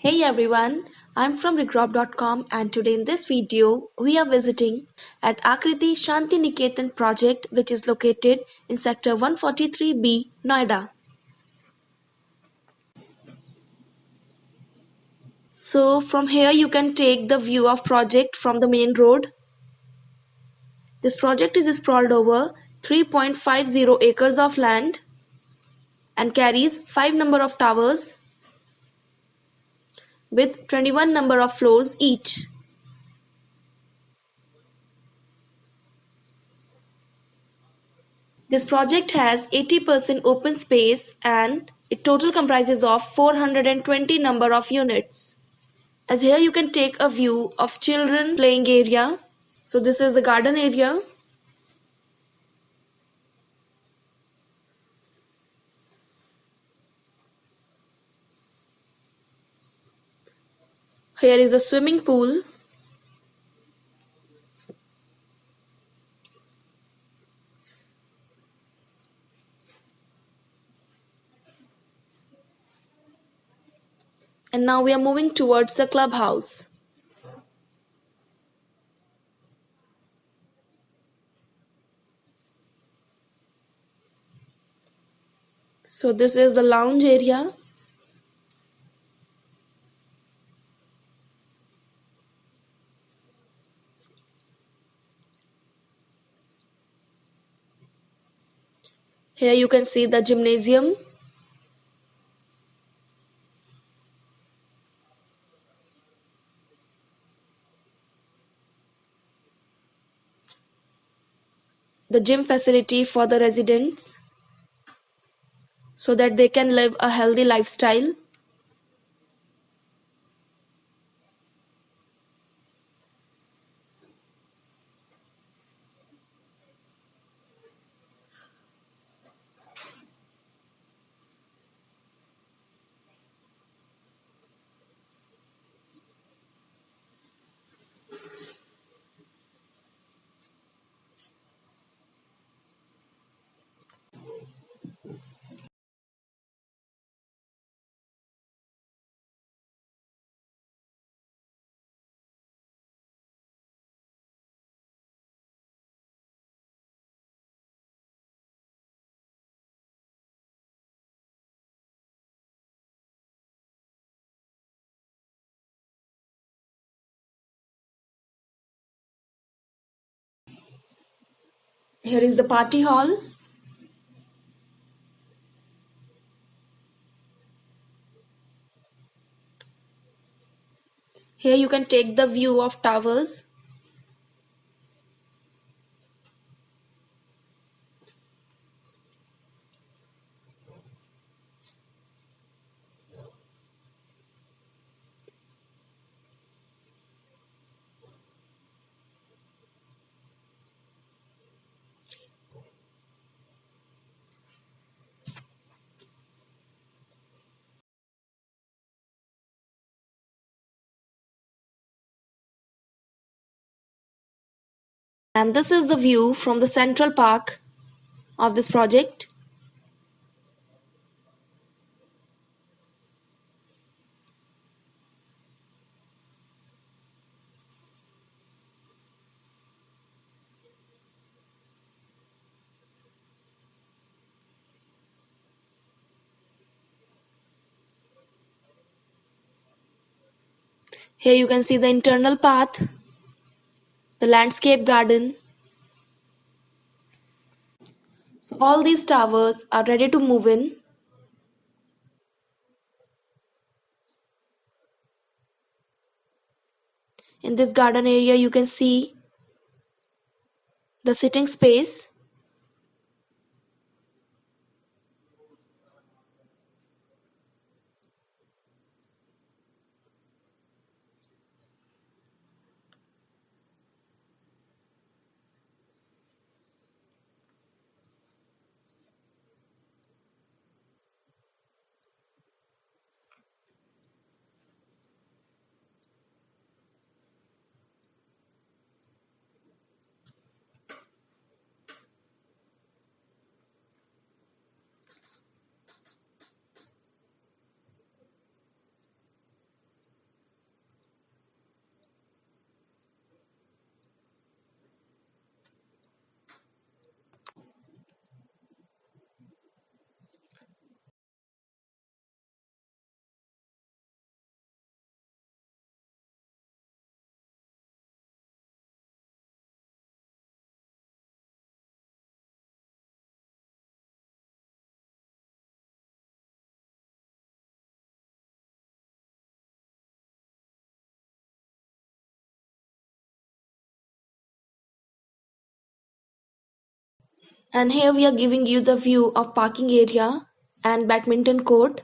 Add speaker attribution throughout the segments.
Speaker 1: Hey everyone, I'm from Regrob.com and today in this video we are visiting at Aakriti Shantiniketan project which is located in sector 143B, Noida. So from here you can take the view of project from the main road. This project is sprawled over 3.50 acres of land and carries 5 number of towers with 21 number of floors each. This project has 80% open space and it total comprises of 420 number of units. As here you can take a view of children playing area. So this is the garden area. Here is a swimming pool. And now we are moving towards the clubhouse. So this is the lounge area. Here you can see the gymnasium. The gym facility for the residents so that they can live a healthy lifestyle. Here is the party hall. Here you can take the view of towers. And this is the view from the central park of this project. Here you can see the internal path, the landscape garden. So all these towers are ready to move in. In this garden area you can see the sitting space. And here we are giving you the view of parking area and badminton court.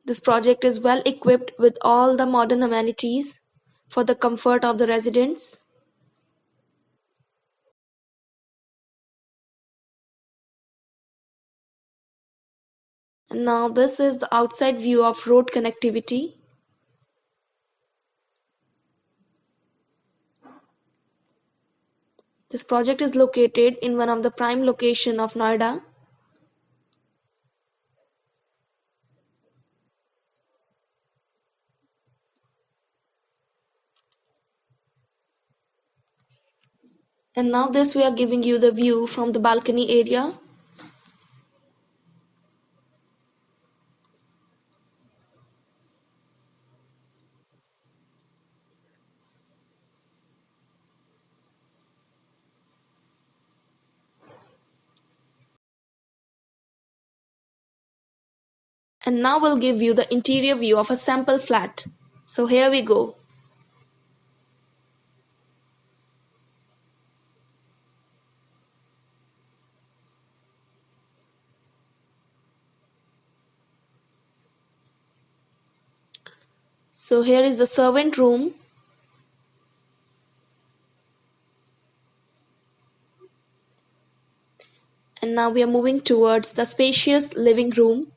Speaker 1: This project is well equipped with all the modern amenities for the comfort of the residents. And now this is the outside view of road connectivity. This project is located in one of the prime location of Noida. And now this we are giving you the view from the balcony area. And now we'll give you the interior view of a sample flat. So here we go. So here is the servant room. And now we are moving towards the spacious living room.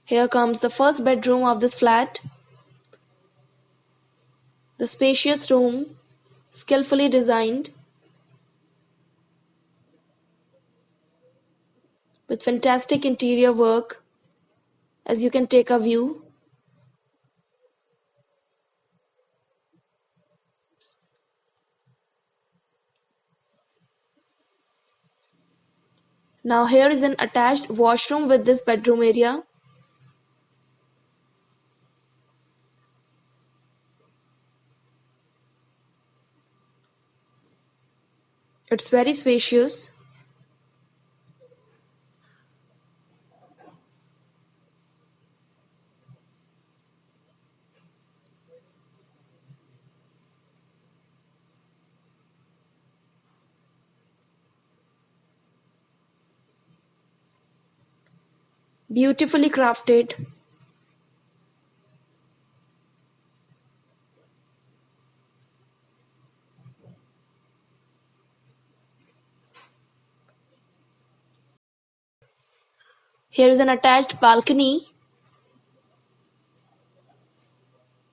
Speaker 1: Here comes the first bedroom of this flat. The spacious room, skillfully designed, with fantastic interior work, as you can take a view. Now here is an attached washroom with this bedroom area. It's very spacious. Beautifully crafted. Here is an attached balcony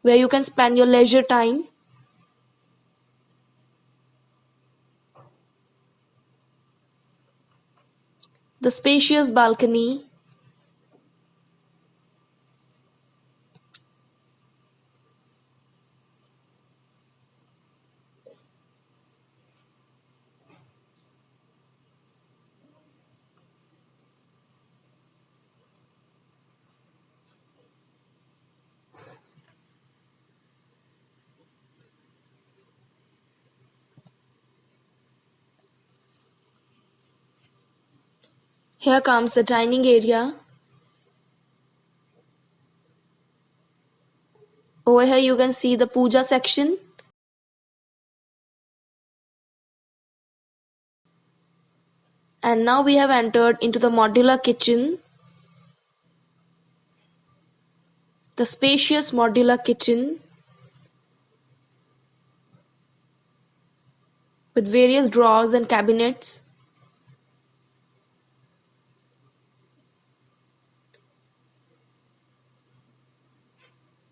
Speaker 1: where you can spend your leisure time. The spacious balcony. Here comes the dining area. Over here you can see the puja section. And now we have entered into the modular kitchen. The spacious modular kitchen with various drawers and cabinets.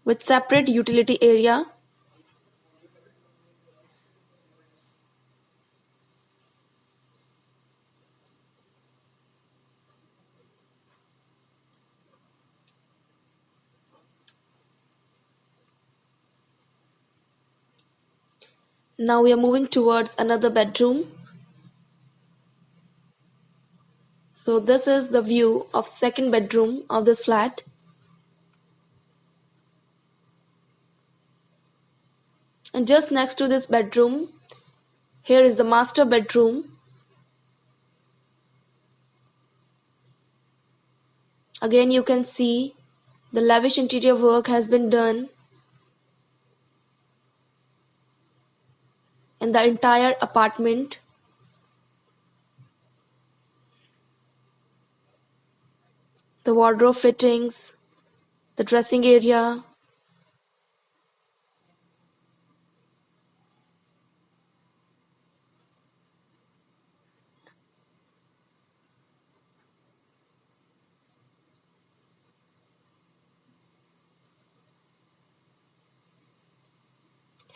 Speaker 1: With separate utility area. Now we are moving towards another bedroom. So this is the view of second bedroom of this flat. And just next to this bedroom, here is the master bedroom Again, you can see the lavish interior work has been done in the entire apartment. The wardrobe fittings, the dressing area,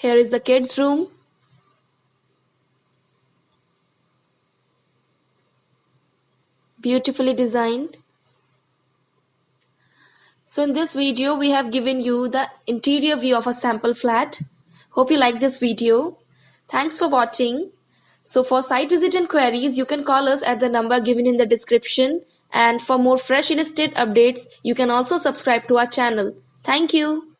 Speaker 1: here is the kids' room. Beautifully designed. So in this video, we have given you the interior view of a sample flat. Hope you like this video. Thanks for watching. So for site visit and queries, you can call us at the number given in the description. And for more fresh real estate updates, you can also subscribe to our channel. Thank you.